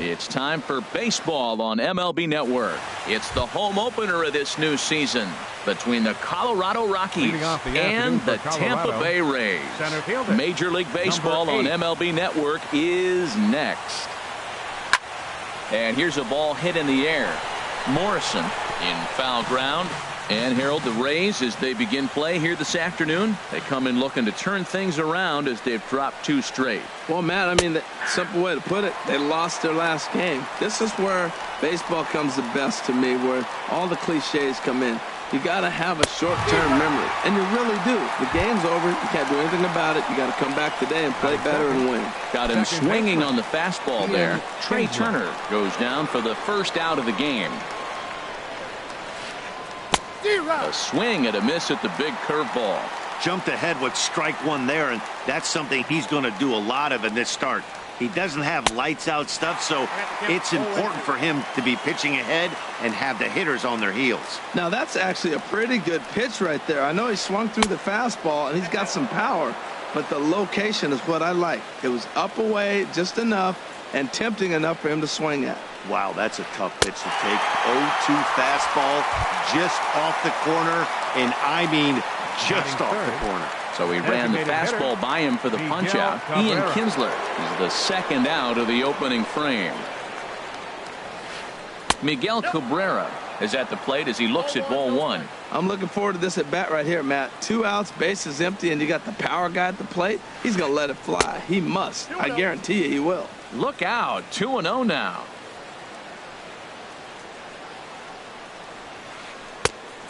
It's time for baseball on MLB Network. It's the home opener of this new season between the Colorado Rockies and the Tampa Bay Rays. Major League Baseball on MLB Network is next. And here's a ball hit in the air. Morrison in foul ground. And Harold, the Rays, as they begin play here this afternoon, they come in looking to turn things around as they've dropped 2 straight. Well, Matt, I mean, the simple way to put it, they lost their last game. This is where baseball comes the best to me, where all the cliches come in. You got to have a short-term memory, and you really do. The game's over. You can't do anything about it. You got to come back today and play better and win. Got him swinging on the fastball there. Trey Turner goes down for the first out of the game. A swing and a miss at the big curveball. Jumped ahead with strike 1 there, and that's something he's going to do a lot of in this start. He doesn't have lights out stuff, so it's important for him to be pitching ahead and have the hitters on their heels. Now that's actually a pretty good pitch right there. I know he swung through the fastball and he's got some power, but the location is what I like. It was up away just enough and tempting enough for him to swing at. Wow, that's a tough pitch to take. 0-2 fastball just off the corner, and I mean just off the corner. So he ran the fastball by him for the punch-out. Ian Kinsler is the second out of the opening frame. Miguel Cabrera is at the plate as he looks at ball 1. I'm looking forward to this at bat right here, Matt. 2 outs, bases empty, and you got the power guy at the plate. He's going to let it fly. He must. I guarantee you he will. Look out. 2-0 now.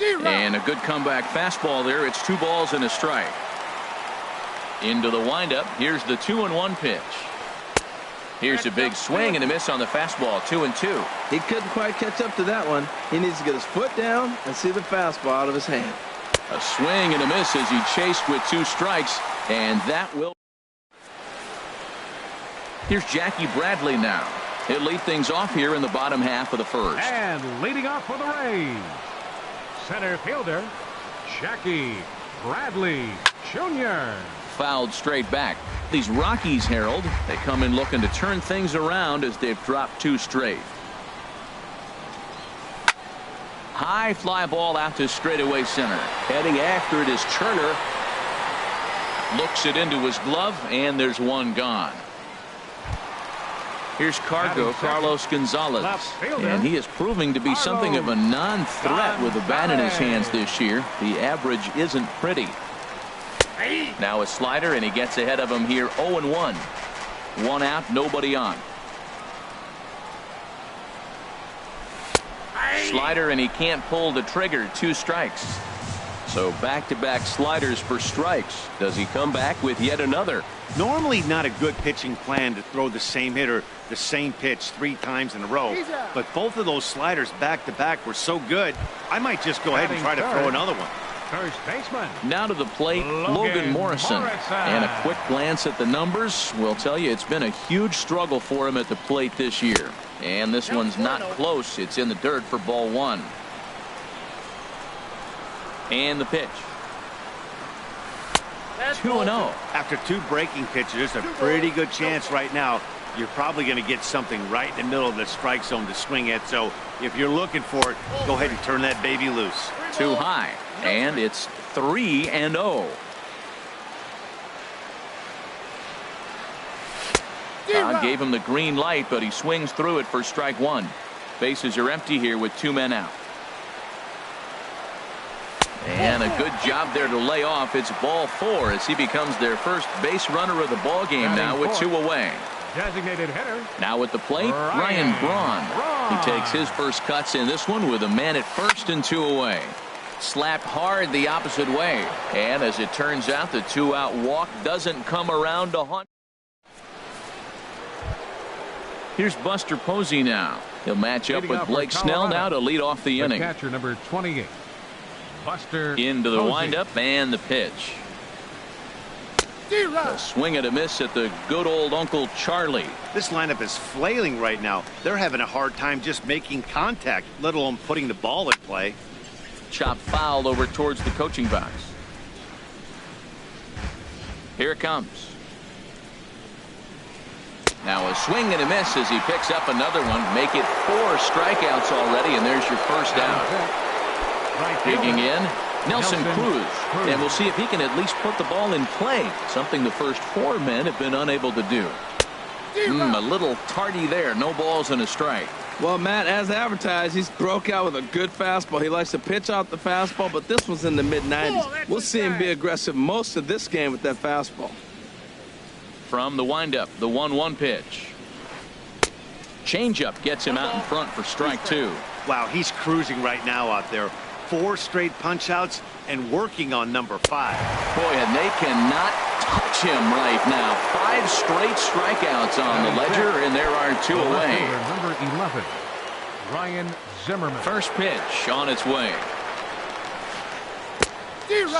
And a good comeback fastball there. It's 2 balls and a strike. Into the windup. Here's the 2-1 pitch. Here's a big swing and a miss on the fastball. 2-2. He couldn't quite catch up to that one. He needs to get his foot down and see the fastball out of his hand. A swing and a miss as he chased with 2 strikes, and that will. Here's Jackie Bradley now. He'll lead things off here in the bottom half of the first. And leading off for the Rays, center fielder Jackie Bradley Jr. Fouled straight back. These Rockies, Harold, they come in looking to turn things around as they've dropped 2 straight. High fly ball out to straightaway center. Heading after it is Turner. Looks it into his glove, and there's 1 gone. Here's Carlos Gonzalez, and he is proving to be something of a non-threat with the bat in his hands this year. The average isn't pretty. Now a slider, and he gets ahead of him here. 0-1. 1 out, nobody on. Slider, and he can't pull the trigger. 2 strikes. So back-to-back sliders for strikes. Does he come back with yet another? Normally not a good pitching plan to throw the same hitter the same pitch 3 times in a row, but both of those sliders back-to-back were so good, I might just go ahead and try to throw another one. First baseman. Now to the plate, Logan Morrison. And a quick glance at the numbers will tell you it's been a huge struggle for him at the plate this year. And this one's not close. It's in the dirt for ball 1. And the pitch. 2-0. After 2 breaking pitches, there's a pretty good chance right now you're probably going to get something right in the middle of the strike zone to swing at. So if you're looking for it, go ahead and turn that baby loose. Too high, and it's 3-0. Gave him the green light, but he swings through it for strike 1. Bases are empty here with 2 men out. And a good job there to lay off. It's ball 4 as he becomes their first base runner of the ball game now with 2 away. Designated hitter. Now at the plate, Ryan Braun. He takes his first cuts in this one with a man at first and 2 away. Slapped hard the opposite way. And as it turns out, the 2-out walk doesn't come around to haunt. Here's Buster Posey now. He'll match up with Blake Snell now to lead off the inning. Catcher number 28. Buster into the Posey. windup and the pitch. A swing and a miss at the good old Uncle Charlie. This lineup is flailing right now. They're having a hard time just making contact, let alone putting the ball in play. Chop fouled over towards the coaching box. Here it comes. Now a swing and a miss as he picks up another one. Make it 4 strikeouts already, and there's your first out. Digging in, Nelson Cruz. And we'll see if he can at least put the ball in play, something the first 4 men have been unable to do. A little tardy there. No balls and a strike. Well, Matt, as advertised, he's broke out with a good fastball. He likes to pitch out the fastball, but this was in the mid-90s. We'll see him be aggressive most of this game with that fastball. From the windup, the 1-1 pitch. Changeup gets him out in front for strike 2. Wow, he's cruising right now out there. 4 straight punch-outs and working on number 5. Boy, and they cannot touch him right now. 5 straight strikeouts on the ledger, and there are 2 away. Number 11, Ryan Zimmerman. First pitch on its way.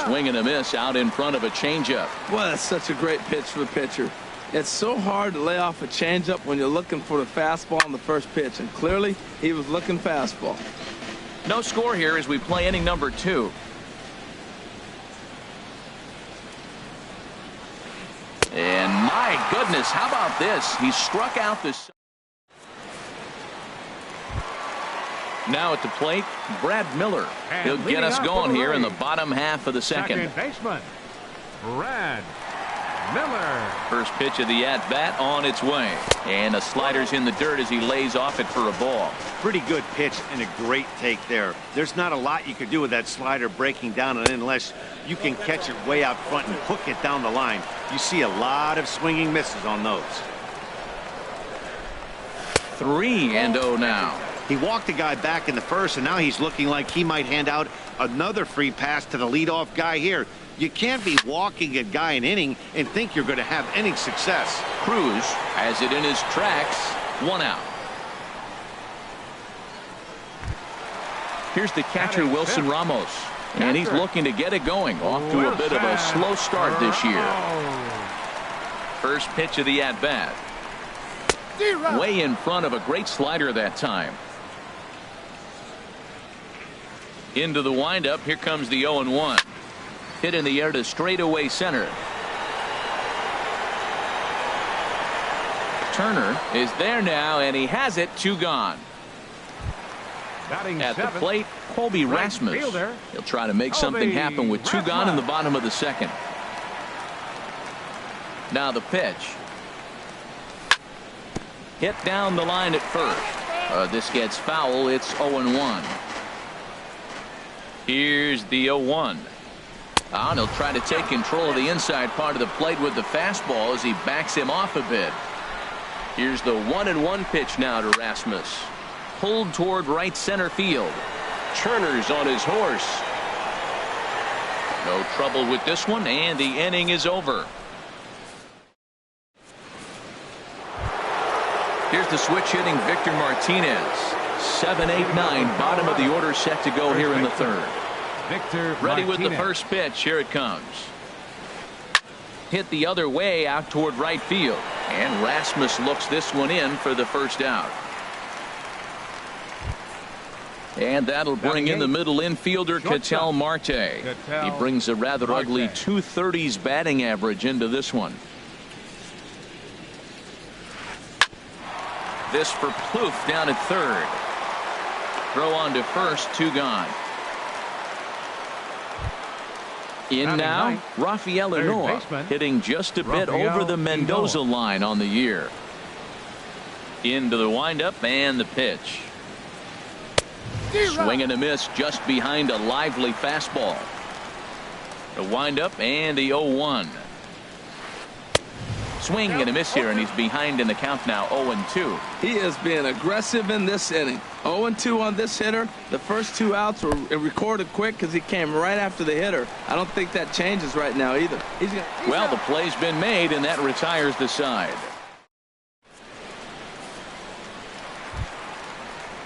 Swing and a miss out in front of a changeup. Boy, that's such a great pitch for the pitcher. It's so hard to lay off a changeup when you're looking for the fastball on the first pitch, and clearly he was looking fastball. No score here as we play inning number 2. And my goodness, how about this? He struck out this. Now at the plate, Brad Miller. He'll get us going here in the bottom half of the second. Second baseman, Brad Miller. First pitch of the at-bat on its way. And a slider's in the dirt as he lays off it for a ball. Pretty good pitch and a great take there. There's not a lot you could do with that slider breaking down unless you can catch it way out front and hook it down the line. You see a lot of swinging misses on those. 3-0 now. He walked the guy back in the first, and now he's looking like he might hand out another free pass to the leadoff guy here. You can't be walking a guy an inning and think you're going to have any success. Cruz has it in his tracks. 1 out. Here's the catcher, Wilson Ramos. And he's looking to get it going. Off to a bit of a slow start this year. First pitch of the at-bat. Way in front of a great slider that time. Into the windup. Here comes the 0-1. Hit in the air to straightaway center. Turner is there now, and he has it. 2 gone. At the plate, Colby Rasmus. He'll try to make something happen with 2 gone in the bottom of the second. Now the pitch. Hit down the line at first. This gets foul. It's 0-1. Here's the 0-1. And he'll try to take control of the inside part of the plate with the fastball as he backs him off a bit. Here's the 1-1 pitch now to Rasmus. Pulled toward right center field. Turner's on his horse. No trouble with this one, and the inning is over. Here's the switch hitting Victor Martinez. 7, 8, 9, bottom of the order set to go here in the third. Ready with the first pitch. Here it comes. Hit the other way out toward right field. And Rasmus looks this one in for the first out. And that'll bring in the middle infielder, Ketel Marte. He brings a rather ugly 230s batting average into this one. This for Plouffe down at third. Throw on to first. 2 gone. In now, Rafael Lenoir, hitting just a bit over the Mendoza line on the year. Into the windup and the pitch. Swing and a miss just behind a lively fastball. The windup and the 0-1. Swing and a miss here, and he's behind in the count now. 0-2. He is being aggressive in this inning. 0-2 on this hitter. The first 2 outs were recorded quick because he came right after the hitter. I don't think that changes right now either. Well, the play's been made, and that retires the side.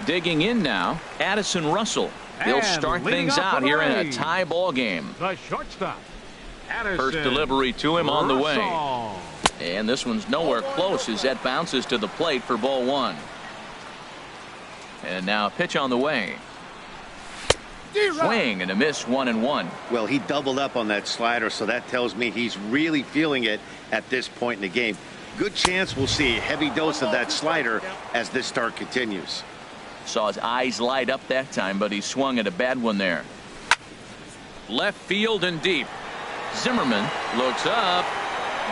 Digging in now, Addison Russell. He'll start things out here in a tie ball game. The shortstop, Addison First delivery to him on the way. Russell. And this one's nowhere close as that bounces to the plate for ball 1. And now a pitch on the way. Swing and a miss. 1-1. Well, he doubled up on that slider, so that tells me he's really feeling it at this point in the game. Good chance we'll see a heavy dose of that slider as this start continues. Saw his eyes light up that time, but he swung at a bad one there. Left field and deep. Zimmerman looks up.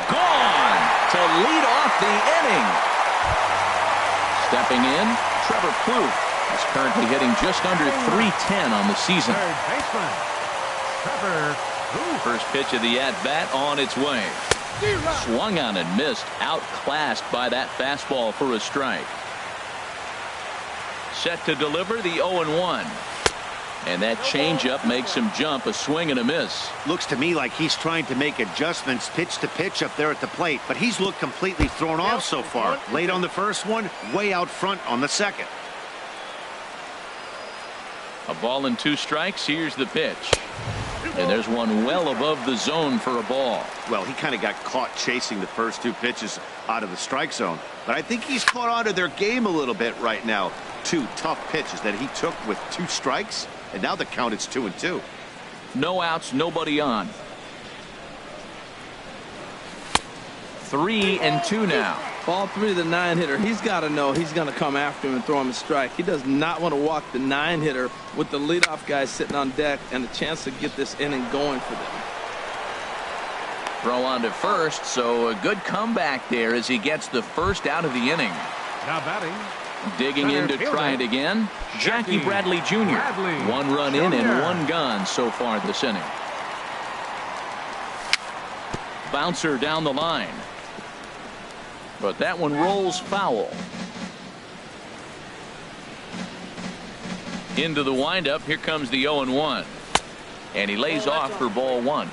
Gone to lead off the inning. Stepping in, Trevor Plouffe is currently hitting just under .310 on the season. Third baseman, Trevor Plouffe. First pitch of the at-bat on its way. Swung on and missed, outclassed by that fastball for a strike. Set to deliver the 0-1. And that changeup makes him jump, a swing and a miss. Looks to me like he's trying to make adjustments pitch to pitch up there at the plate, but he's looked completely thrown off so far. Late on the first one, way out front on the second. A ball and 2 strikes. Here's the pitch. And there's one well above the zone for a ball. Well, he kind of got caught chasing the first 2 pitches out of the strike zone. But I think he's caught on to their game a little bit right now. 2 tough pitches that he took with 2 strikes. And now the count is 2-2. No outs, nobody on. 3-2 now. Ball 3 to the 9-hitter. He's got to know he's going to come after him and throw him a strike. He does not want to walk the 9-hitter with the leadoff guy sitting on deck and a chance to get this inning going for them. Throw on to first, so a good comeback there as he gets the first out of the inning. Now batting. Digging in to try it again, Jackie Bradley Jr. 1 run in and 1 gone so far this inning. Bouncer down the line. But that one rolls foul. Into the windup. Here comes the 0-1. And he lays off for ball 1.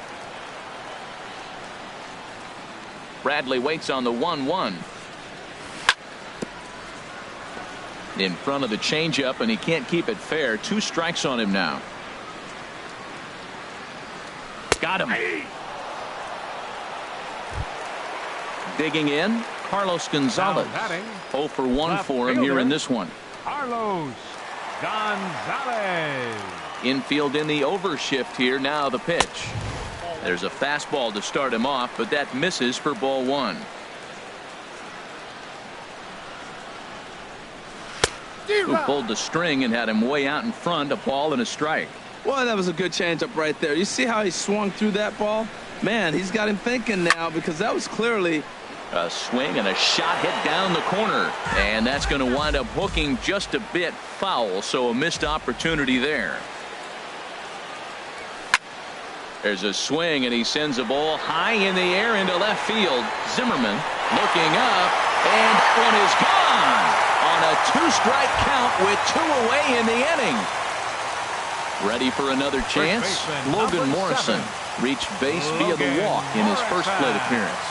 Bradley waits on the 1-1. In front of the changeup, and he can't keep it fair. 2 strikes on him now. Got him. Digging in, Carlos Gonzalez. 0 for 1 for him here in this one. Carlos Gonzalez. Infield in the overshift here. Now the pitch. There's a fastball to start him off, but that misses for ball 1. Who pulled the string and had him way out in front, a ball and a strike. Well, that was a good changeup right there. You see how he swung through that ball? Man, he's got him thinking now, because that was clearly a swing and a shot hit down the corner, and that's going to wind up hooking just a bit foul, so a missed opportunity there. There's a swing, and he sends a ball high in the air into left field. Zimmerman looking up, and that one is gone on a 2-strike count with 2 away in the inning. Ready for another chance? Logan Morrison reached base via the walk in his first plate appearance.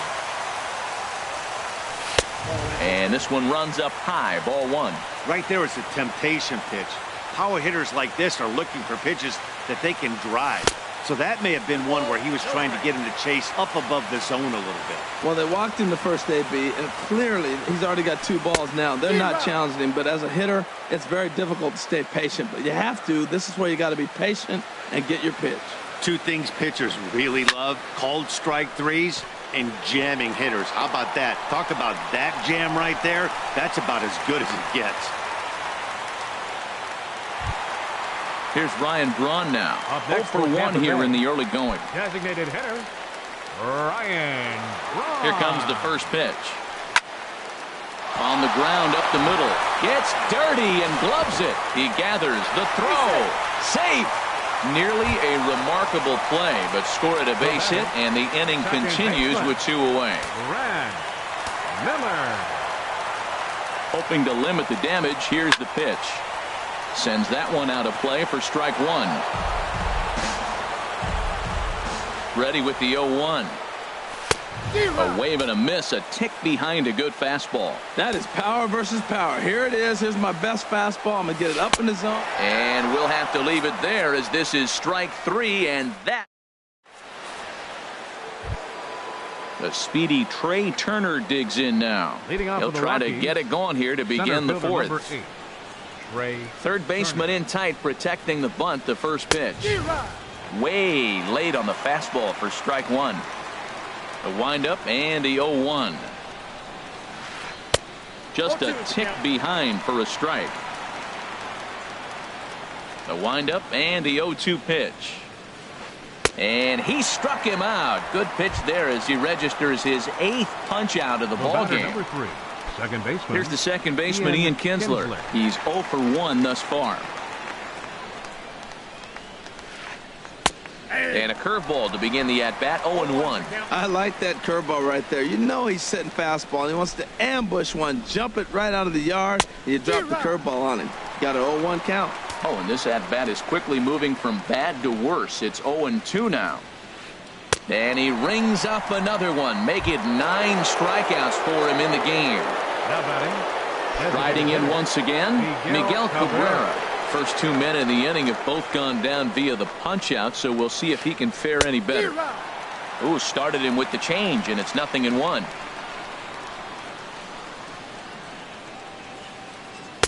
And this one runs up high, ball 1. Right there is a temptation pitch. Power hitters like this are looking for pitches that they can drive. So that may have been one where he was trying to get him to chase up above the zone a little bit. Well, they walked him the first AB, and clearly he's already got 2 balls now. They're not challenging him, but as a hitter, it's very difficult to stay patient. But you have to. This is where you got to be patient and get your pitch. 2 things pitchers really love: called strike 3s and jamming hitters. How about that? Talk about that jam right there. That's about as good as it gets. Here's Ryan Braun now. 0 for 1 here in the early going. Designated hitter, Ryan Braun. Here comes the first pitch. On the ground up the middle. Gets dirty and gloves it. He gathers the throw. Safe. Nearly a remarkable play, but scored a base hit, and the inning continues with 2 away. Brad Miller. Hoping to limit the damage, here's the pitch. Sends that one out of play for strike 1. Ready with the 0-1. A wave and a miss, a tick behind a good fastball. That is power versus power. Here it is. Here's my best fastball. I'm going to get it up in the zone. And we'll have to leave it there, as this is strike 3, and that. The speedy Trey Turner digs in now. He'll try to get it going here to begin the 4th. Third baseman in tight, protecting the bunt. The first pitch. Way late on the fastball for strike 1. The windup and the 0-1. just a tick behind for a strike. The windup and the 0-2 pitch. And he struck him out. Good pitch there as he registers his 8th punch out of the ball game. Number 3, second baseman. Here's the second baseman, Ian Kinsler. He's 0 for 1 thus far. And a curveball to begin the at-bat, 0-1. I like that curveball right there. You know he's setting fastball, and he wants to ambush one, jump it right out of the yard, and you drop the curveball on him. Got an 0-1 count. Oh, and this at-bat is quickly moving from bad to worse. It's 0-2 now. And he rings up another one. Make it 9 strikeouts for him in the game. Now batting. Riding in once again, Miguel Cabrera. First 2 men in the inning have both gone down via the punch-out, so we'll see if he can fare any better. Ooh, started him with the change, and it's 0-1.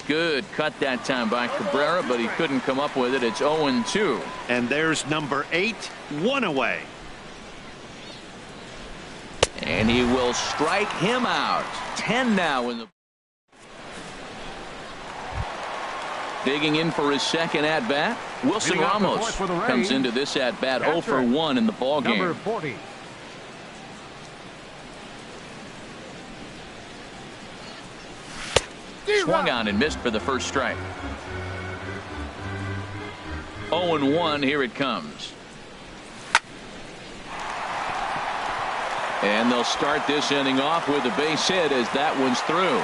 Good cut that time by Cabrera, but he couldn't come up with it. It's 0-2. And there's number 8, 1 away. And he will strike him out. 10 now in the. Digging in for his second at-bat, Wilson Ramos comes into this at-bat 0 for 1 in the ball game. Number 40. Swung on and missed for the first strike. 0-1, here it comes. And they'll start this inning off with a base hit as that one's through.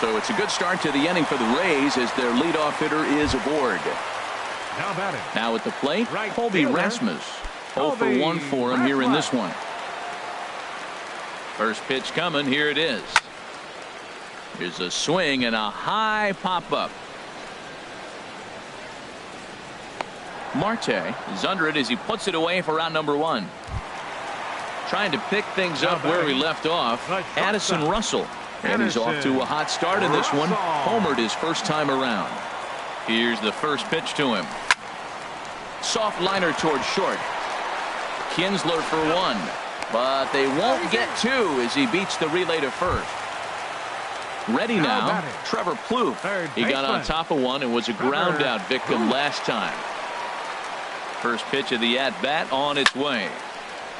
So it's a good start to the inning for the Rays as their leadoff hitter is aboard. Now batting. Now at the plate, Colby fielder. Rasmus. 0 for 1 for him here in this one. First pitch coming, here it is. Here's a swing and a high pop-up. Marte is under it as he puts it away for out number 1. Trying to pick things up where he left off, Addison Russell. And he's off to a hot start in this one. Homered his first time around. Here's the first pitch to him. Soft liner towards short. Kinsler for 1. But they won't get 2 as he beats the relay to first. Ready now, Trevor Plouffe. He got on top of one and was a ground out victim last time. First pitch of the at-bat on its way.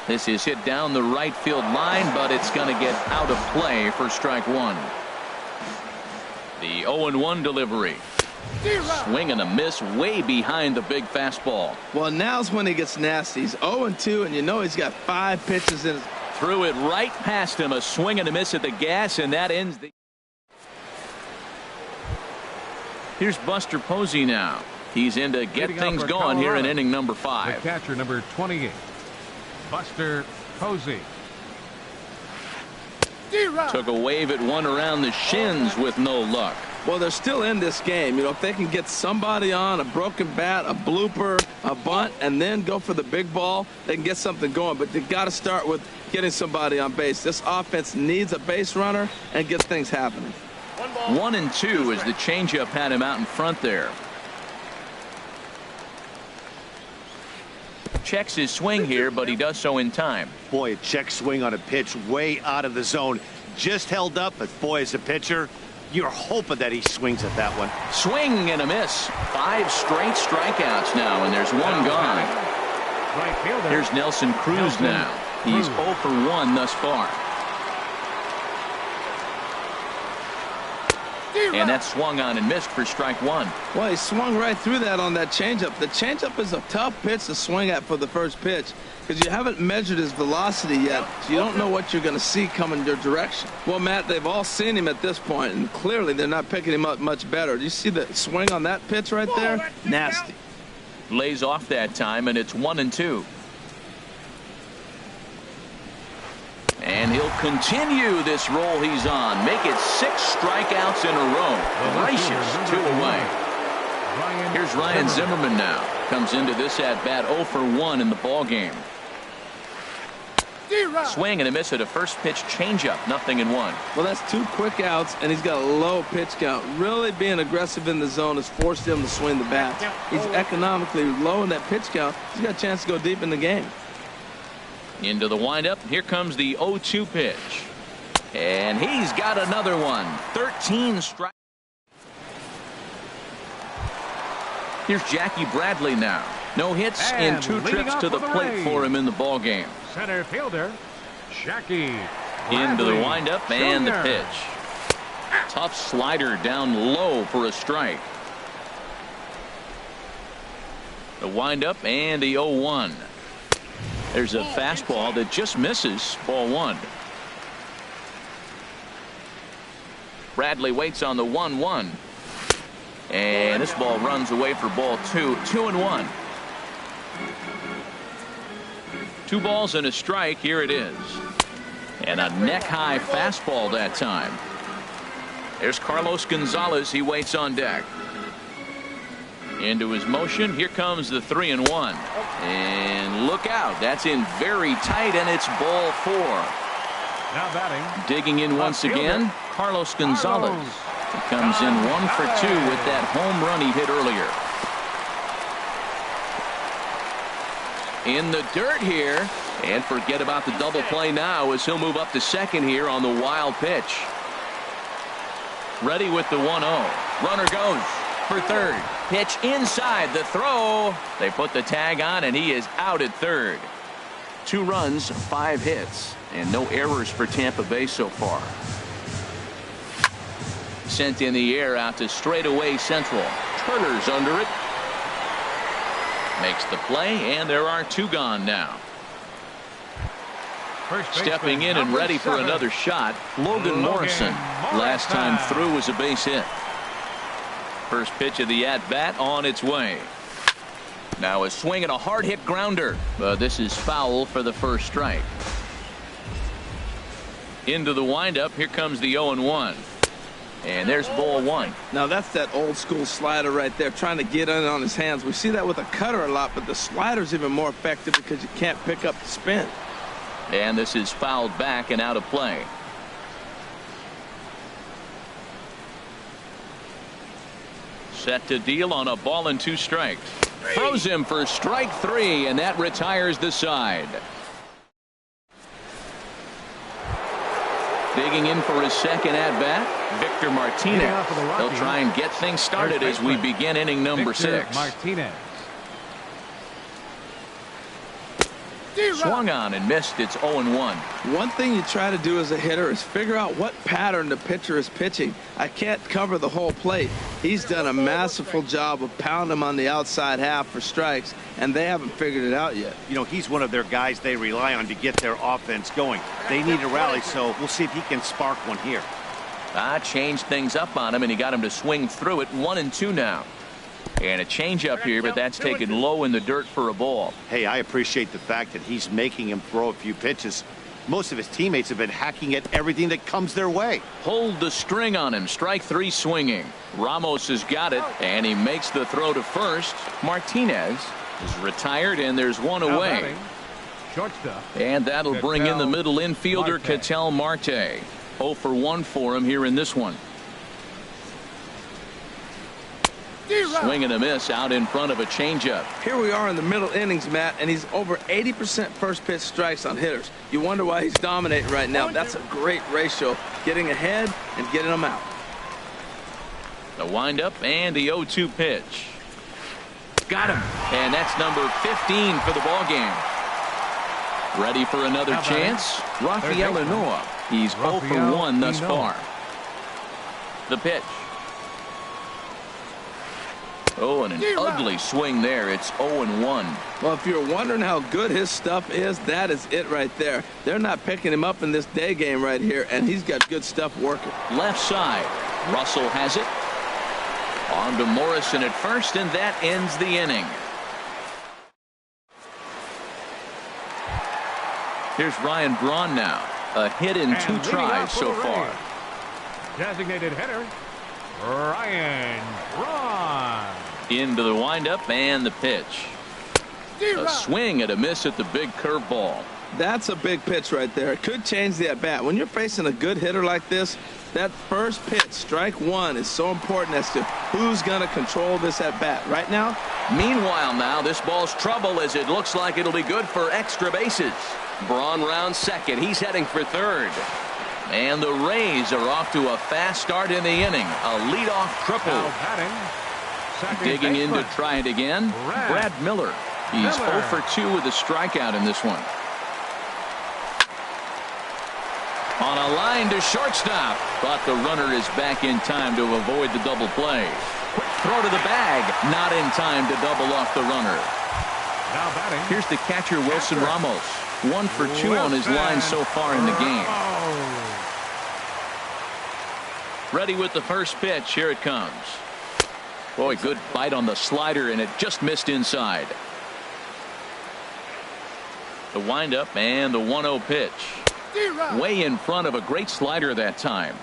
This is hit down the right field line, but it's going to get out of play for strike 1. The 0-1 delivery. Swing and a miss way behind the big fastball. Well, now's when he gets nasty. He's 0-2, and you know he's got 5 pitches in. Threw it right past him. A swing and a miss at the gas, and that ends the. Here's Buster Posey now. He's in to get things going here in inning number 5. The catcher, number 28, Buster Posey. Took a wave at one around the shins with no luck. Well, they're still in this game. You know, if they can get somebody on, a broken bat, a blooper, a bunt, and then go for the big ball, they can get something going. But they've got to start with getting somebody on base. This offense needs a base runner and get things happening. 1-2 as the changeup had him out in front there. Checks his swing here, but he does so in time. Boy, a check swing on a pitch way out of the zone. Just held up, but boy, as a pitcher, you're hoping that he swings at that one. Swing and a miss. 5 straight strikeouts now, and there's one gone. Here's Nelson Cruz now. He's 0 for 1 thus far. And that swung on and missed for strike 1. Well, he swung right through that on that changeup. The changeup is a tough pitch to swing at for the first pitch because you haven't measured his velocity yet, so you don't know what you're going to see coming your direction. Well, Matt, they've all seen him at this point, and clearly they're not picking him up much better. Do you see the swing on that pitch right there? Nasty. Lays off that time, and it's 1-2. And he'll continue this roll he's on. Make it 6 strikeouts in a row. Gracious, 2 away. Here's Ryan Zimmerman now. Comes into this at-bat 0 for 1 in the ball game. Swing and a miss at a first pitch changeup. 0-1. Well, that's 2 quick outs, and he's got a low pitch count. Really being aggressive in the zone has forced him to swing the bat. He's economically low in that pitch count. He's got a chance to go deep in the game. Into the windup. Here comes the 0-2 pitch. And he's got another one. 13 strikes. Here's Jackie Bradley now. No hits and 2 trips to the plate for him in the ball game. Center fielder, Jackie Into the windup and the pitch. Tough slider down low for a strike. The windup and the 0-1. There's a fastball that just misses. Ball 1. Bradley waits on the 1-1. And this ball runs away for ball 2. 2-1. 2 balls and a strike. Here it is. And a neck-high fastball that time. There's Carlos Gonzalez. He waits on deck. Into his motion. Here comes the 3-1. And look out. That's in very tight, and it's ball 4. Now batting. Digging in once again, Carlos Gonzalez. He comes in 1 for 2 with that home run he hit earlier. In the dirt here. And forget about the double play now as he'll move up to second here on the wild pitch. Ready with the 1-0. Runner goes for third. Pitch inside the throw. They put the tag on and he is out at third. 2 runs, 5 hits, and no errors for Tampa Bay so far. Sent in the air out to straightaway central. Turner's under it. Makes the play, and there are 2 gone now. Stepping in and ready for another shot, Logan Morrison. Last time through was a base hit. First pitch of the at-bat on its way. Now a swing and a hard hit grounder, but this is foul for the first strike. Into the windup. Here comes the 0-1. And there's ball 1. Now that's that old school slider right there, trying to get in on his hands. We see that with a cutter a lot, but the slider's even more effective because you can't pick up the spin. And this is fouled back and out of play. Set to deal on a ball and 2 strikes. Throws him for strike 3, and that retires the side. Digging in for his second at-bat, Victor Martinez. He'll try and get things started as we begin inning number 6. Martinez. Swung on and missed. It's 0-1. One thing you try to do as a hitter is figure out what pattern the pitcher is pitching. I can't cover the whole plate. He's done a masterful job of pounding him on the outside half for strikes, and they haven't figured it out yet. You know, he's one of their guys they rely on to get their offense going. They need a rally, so we'll see if he can spark one here. Changed things up on him, and he got him to swing through it. 1-2 now. And a changeup here, but that's taken low in the dirt for a ball. Hey, I appreciate the fact that he's making him throw a few pitches. Most of his teammates have been hacking at everything that comes their way. Hold the string on him. Strike 3 swinging. Ramos has got it, and he makes the throw to first. Martinez is retired, and there's 1 away. Shortstop. And that'll bring in the middle infielder, Ketel Marte. 0 for 1 for him here in this one. Swing and a miss out in front of a changeup. Here we are in the middle innings, Matt, and he's over 80% first pitch strikes on hitters. You wonder why he's dominating right now. That's a great ratio, getting ahead and getting them out. The windup and the 0-2 pitch. Got him, and that's number 15 for the ball game. Ready for another chance? Rafael Noah. He's 0 for 1 thus far. The pitch. Oh, and an ugly swing there. It's 0-1. Well, if you're wondering how good his stuff is, that is it right there. They're not picking him up in this day game right here, and he's got good stuff working. Left side. Russell has it. On to Morrison at first, and that ends the inning. Here's Ryan Braun now. A hit in 2 tries so far. Designated hitter, Ryan Braun. Into the windup and the pitch. A swing and a miss at the big curveball. That's a big pitch right there. It could change the at-bat. When you're facing a good hitter like this, that first pitch, strike 1, is so important as to who's going to control this at-bat. Right now? Meanwhile now, this ball's trouble as it looks like it'll be good for extra bases. Braun rounds second. He's heading for third. And the Rays are off to a fast start in the inning. A leadoff triple. Digging in to try it again. Brad Miller. He's 0 for 2 with a strikeout in this one. On a line to shortstop, but the runner is back in time to avoid the double play. Quick throw to the bag, not in time to double off the runner. Here's the catcher, Wilson Ramos. 1 for 2 on his line so far in the game. Ready with the first pitch. Here it comes. Boy, good bite on the slider, and it just missed inside. The windup and the 1-0 pitch. Way in front of a great slider that time.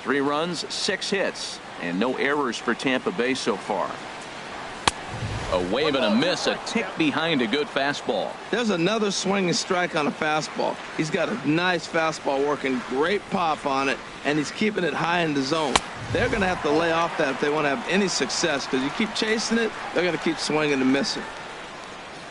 3 runs, 6 hits, and no errors for Tampa Bay so far. A wave and a miss, a tick behind a good fastball. There's another swing and strike on a fastball. He's got a nice fastball working, great pop on it, and he's keeping it high in the zone. They're going to have to lay off that if they want to have any success, because you keep chasing it, they're going to keep swinging and missing.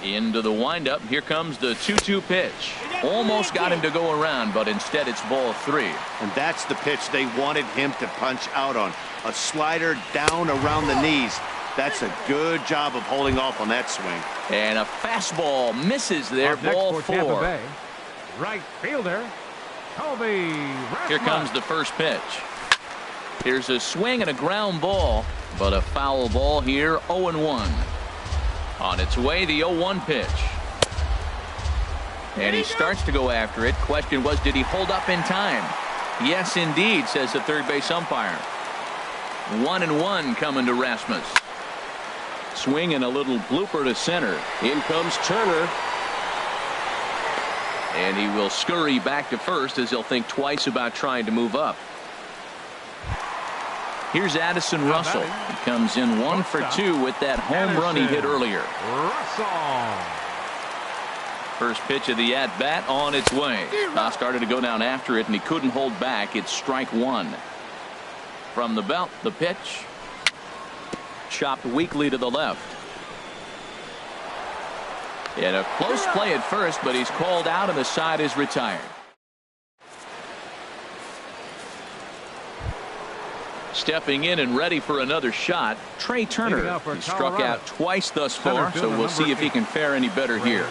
Into the windup. Here comes the 2-2 pitch. Almost got him to go around, but instead it's ball 3. And that's the pitch they wanted him to punch out on. A slider down around the knees. That's a good job of holding off on that swing. And a fastball misses there. Ball 4. Right fielder, Colby. Here comes the first pitch. Here's a swing and a ground ball, but a foul ball here. 0-1. On its way, the 0-1 pitch. And he starts to go after it. Question was, did he hold up in time? Yes, indeed, says the third base umpire. 1-1 coming to Rasmus. Swing and a little blooper to center. In comes Turner. And he will scurry back to first as he'll think twice about trying to move up. Here's Addison Russell. He comes in 1 for 2 with that home run he hit earlier. First pitch of the at-bat on its way. Now started to go down after it, and he couldn't hold back. It's strike 1. From the belt, the pitch. Chopped weakly to the left. And a close play at first, but he's called out and the side is retired. Stepping in and ready for another shot, Trey Turner. He struck out twice thus far, so we'll see if he can fare any better here.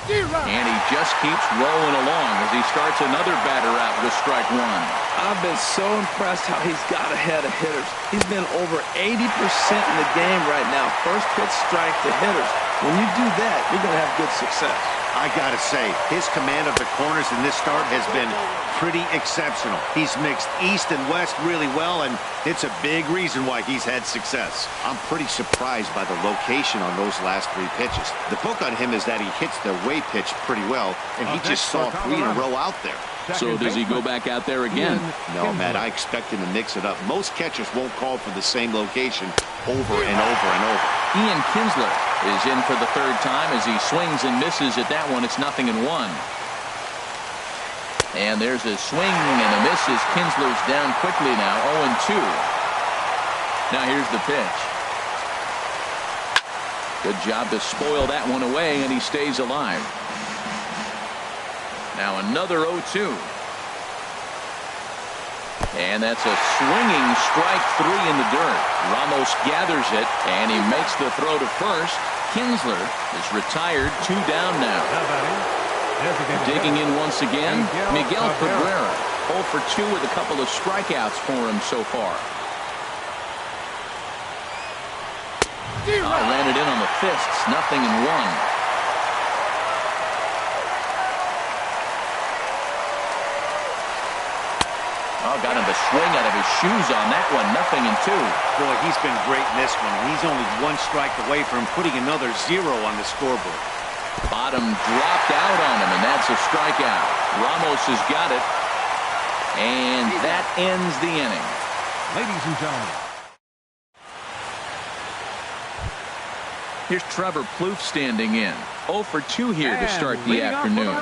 And he just keeps rolling along as he starts another batter out with strike 1. I've been so impressed how he's got ahead of hitters. He's been over 80% in the game right now. First pitch strike to hitters. When you do that, you're going to have good success. I gotta say, his command of the corners in this start has been pretty exceptional. He's mixed east and west really well, and it's a big reason why he's had success. I'm pretty surprised by the location on those last 3 pitches. The book on him is that he hits the way pitch pretty well, and he just saw 3 in a row out there. So does he go back out there again? No, Matt, I expect him to mix it up. Most catchers won't call for the same location over and over and over. Ian Kinsler is in for the 3rd time as he swings and misses at that one. It's 0-1. And there's a swing and a miss as Kinsler's down quickly now. 0-2. Now here's the pitch. Good job to spoil that one away, and he stays alive. Now another 0-2. And that's a swinging strike 3 in the dirt. Ramos gathers it, and he makes the throw to first. Kinsler is retired. 2 down now. Digging in once again, Miguel Cabrera. 0 for 2 with a couple of strikeouts for him so far. Ran it in on the fists. 0-1. Got him to swing out of his shoes on that one. 0-2. Boy, he's been great in this one. He's only 1 strike away from putting another 0 on the scoreboard. Bottom dropped out on him, and that's a strikeout. Ramos has got it, and that ends the inning. Ladies and gentlemen. Here's Trevor Plouffe standing in. 0 for 2 here to start the afternoon.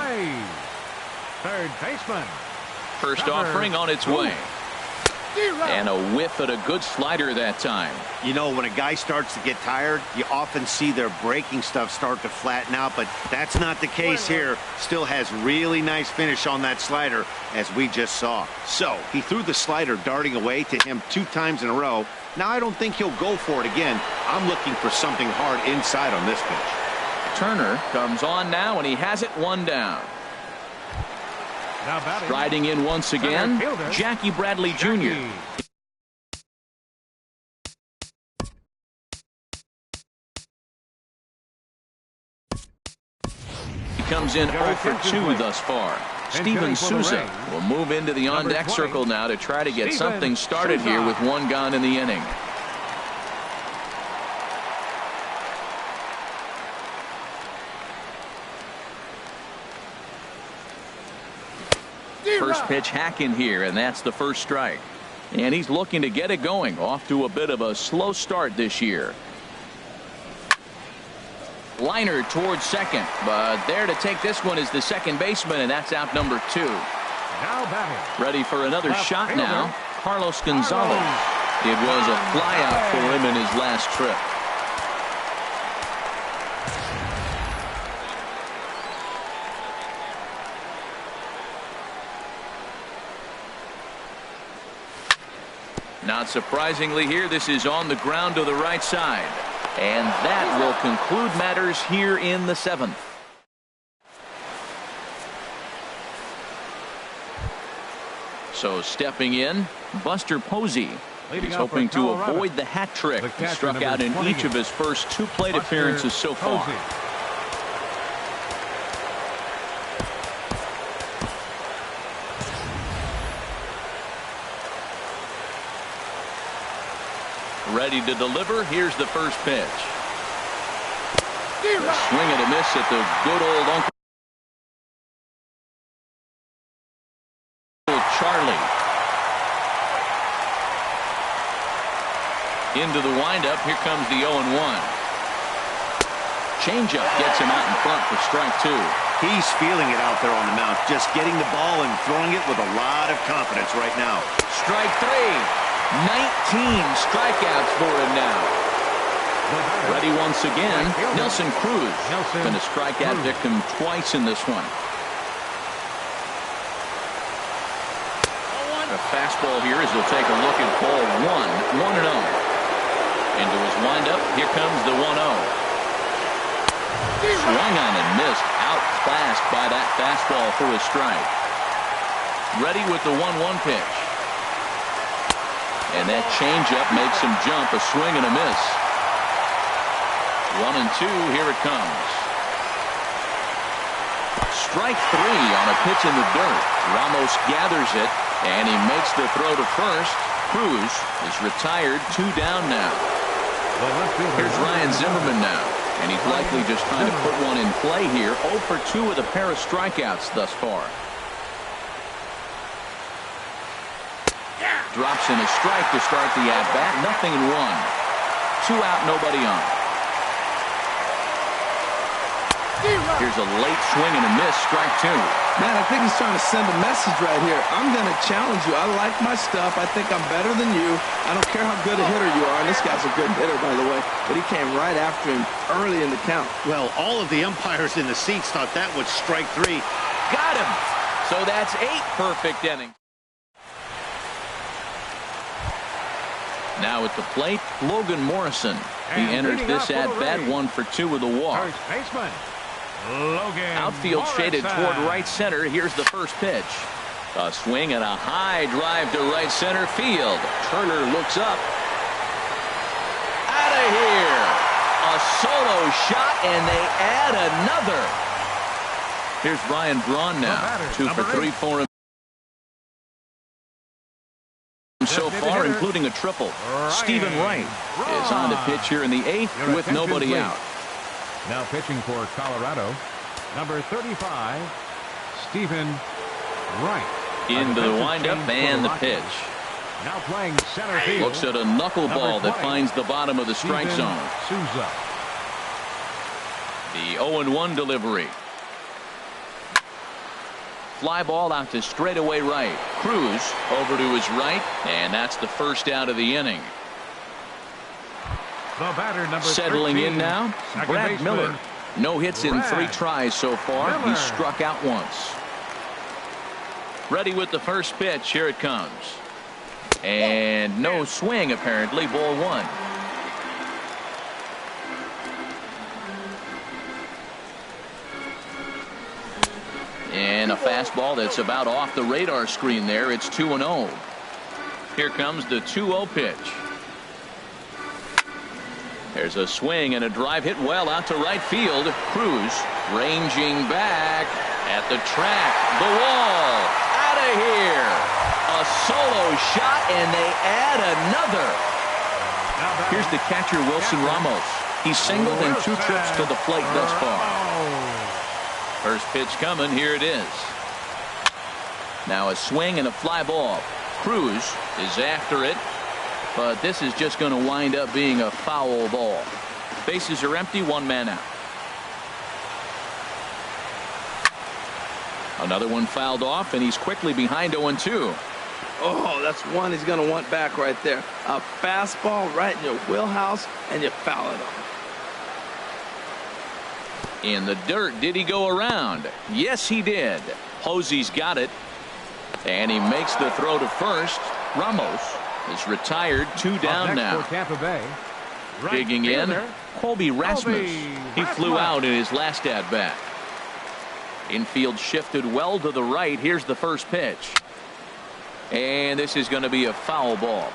3rd baseman. First offering on its way. And a whiff at a good slider that time. You know, when a guy starts to get tired, you often see their breaking stuff start to flatten out, but that's not the case here. Still has really nice finish on that slider, as we just saw. So, he threw the slider darting away to him 2 times in a row. Now, I don't think he'll go for it again. I'm looking for something hard inside on this pitch. Turner comes on now, and he has it 1 down. Riding in once again, Jackie Bradley Jr. He comes in 0 for 2 thus far. Steven Souza will move into the on-deck circle now to try to get something started here with 1 gone in the inning. First pitch hack in here, and that's the first strike. And he's looking to get it going. Off to a bit of a slow start this year. Liner towards second, but there to take this one is the second baseman, and that's out number 2. Now batting. Ready for another shot now, Carlos Gonzalez. It was a flyout for him in his last trip. Not surprisingly here, this is on the ground to the right side. And that will conclude matters here in the 7th. So stepping in, Buster Posey. He's hoping to avoid the hat trick. He struck out in each of his first 2 plate appearances so far. Ready to deliver. Here's the first pitch. A swing and a miss at the good old Uncle Charlie. Into the windup. Here comes the 0-1. Changeup gets him out in front for strike 2. He's feeling it out there on the mound, just getting the ball and throwing it with a lot of confidence right now. Strike 3. 19 strikeouts for him now. Ready once again, Nelson Cruz. Been a strikeout victim twice in this one. A fastball here as he'll take a look at ball 1. 1-0. Into his windup, here comes the 1-0. Swung on and missed, outclassed by that fastball for a strike. Ready with the 1-1 pitch. And that changeup makes him jump. A swing and a miss. 1-2. Here it comes. Strike 3 on a pitch in the dirt. Ramos gathers it, and he makes the throw to first. Cruz is retired. 2 down now. Here's Ryan Zimmerman now, and he's likely just trying to put one in play here. 0 for 2 with a pair of strikeouts thus far. Drops in a strike to start the at-bat. 0-1. 2 out, nobody on. Here's a late swing and a miss. Strike 2. Man, I think he's trying to send a message right here. I'm going to challenge you. I like my stuff. I think I'm better than you. I don't care how good a hitter you are. And this guy's a good hitter, by the way. But he came right after him early in the count. Well, all of the umpires in the seats thought that was strike 3. Got him. So that's 8 perfect innings. Now at the plate, Logan Morrison. He enters this at-bat 1 for 2 with a walk. First baseman, Logan Outfield Morrison. shaded toward right center. Here's the first pitch. A swing and a high drive to right center field. Turner looks up. Out of here. A solo shot, and they add another. Here's Ryan Braun now. 2 for 3 for him so far, including a triple. Stephen Wright is on the pitch here in the 8th with nobody out. Now pitching for Colorado, number 35, Stephen Wright. Into the windup and the pitch. Now playing center field. Looks at a knuckleball that finds the bottom of the strike zone. Souza. The 0-1 delivery. fly ball out to straightaway right. Cruz over to his right, and that's the first out of the inning. The batter, number Settling 13, in now, Brad baseman, Miller. No hits in 3 tries so far. Miller. He's struck out once. Ready with the first pitch. Here it comes. And no swing, apparently. Ball 1. And a fastball that's about off the radar screen there. It's 2-0. Here comes the 2-0 pitch. There's a swing and a drive hit well out to right field. Cruz ranging back at the track. The wall. Out of here. A solo shot, and they add another. Here's the catcher, Wilson Ramos. He's singled in 2 trips to the plate thus far. First pitch coming. Here it is. Now a swing and a fly ball. Cruz is after it, but this is just going to wind up being a foul ball. Bases are empty, 1 man out. Another one fouled off, and he's quickly behind 0-2. Oh, that's one he's going to want back right there. A fastball right in your wheelhouse, and you foul it off. In the dirt, did he go around? Yes, he did. Posey's got it, and he makes the throw to first. Ramos is retired, 2 down now. Tampa Bay. Right Digging in, fielder, Colby Rasmus. He flew out in his last at-bat. Infield shifted well to the right. Here's the first pitch. And this is going to be a foul ball.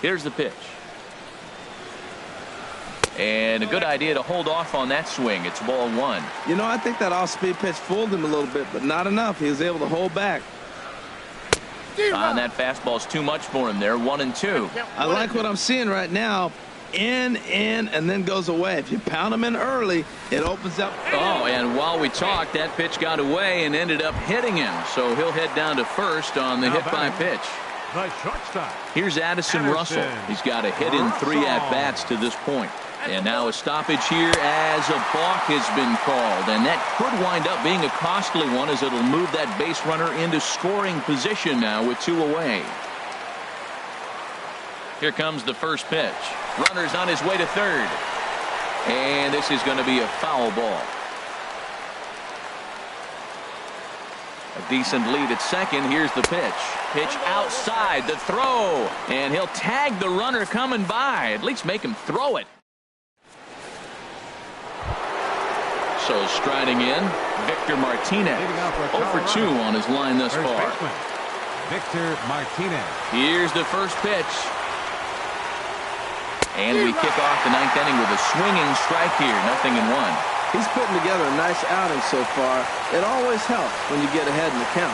Here's the pitch. And a good idea to hold off on that swing. It's ball 1. You know, I think that off-speed pitch fooled him a little bit, but not enough. He was able to hold back. And that fastball's too much for him there. 1-2. I like what I'm seeing right now. In, and then goes away. If you pound him in early, it opens up. Oh, and while we talked, that pitch got away and ended up hitting him. So he'll head down to first on the hit by pitch. The shortstop. Here's Addison Russell. He's got a hit in 3 at-bats to this point. And now a stoppage here as a balk has been called. And that could wind up being a costly one, as it'll move that base runner into scoring position now with 2 away. Here comes the first pitch. Runner's on his way to third. And this is going to be a foul ball. A decent lead at second. Here's the pitch. Pitch outside. The throw. And he'll tag the runner coming by. At least make him throw it. So striding in, Victor Martinez. 0 for 2 on his line thus far. Victor Martinez. Here's the first pitch. And we kick off the 9th inning with a swinging strike here. 0-1. He's putting together a nice outing so far. It always helps when you get ahead in the count.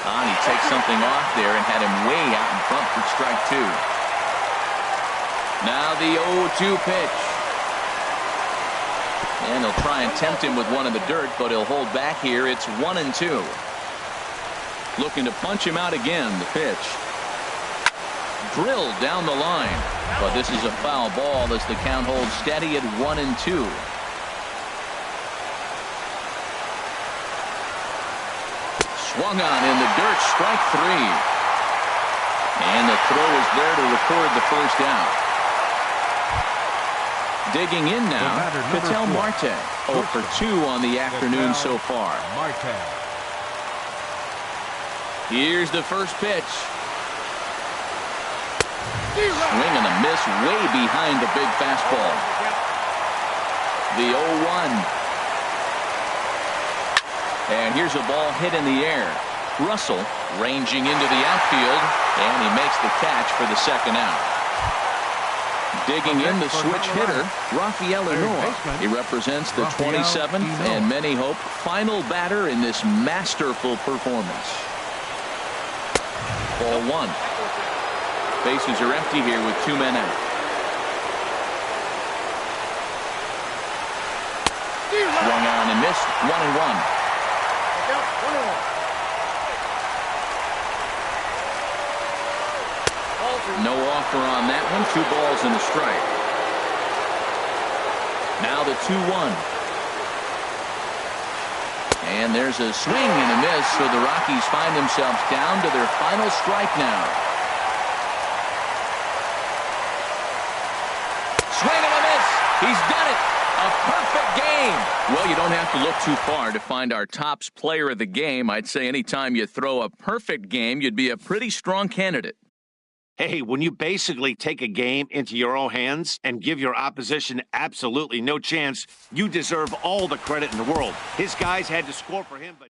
And he takes something off there and had him way out in front for strike 2. Now the 0-2 pitch. And he'll try and tempt him with one in the dirt, but he'll hold back here. It's 1-2. Looking to punch him out again. The pitch. Drilled down the line. But this is a foul ball as the count holds steady at 1-2. Swung on in the dirt. Strike 3. And the throw is there to record the first out. Digging in now, Ketel Marte. 0 for 2 on the afternoon so far. Here's the first pitch. Swing and a miss way behind the big fastball. The 0-1. And here's a ball hit in the air. Russell ranging into the outfield, and he makes the catch for the second out. Digging in the switch hitter, Rafael Hinoa. He represents the 27th and many hope final batter in this masterful performance. Ball 1. Bases are empty here with 2 men out. Swung on and missed. 1-1. No offer on that one. 2 balls and a strike. Now the 2-1. And there's a swing and a miss, so the Rockies find themselves down to their final strike now. Swing and a miss. He's done it. A perfect game. Well, you don't have to look too far to find our tops player of the game. I'd say anytime you throw a perfect game, you'd be a pretty strong candidate. Hey, when you basically take a game into your own hands and give your opposition absolutely no chance, you deserve all the credit in the world. His guys had to score for him, but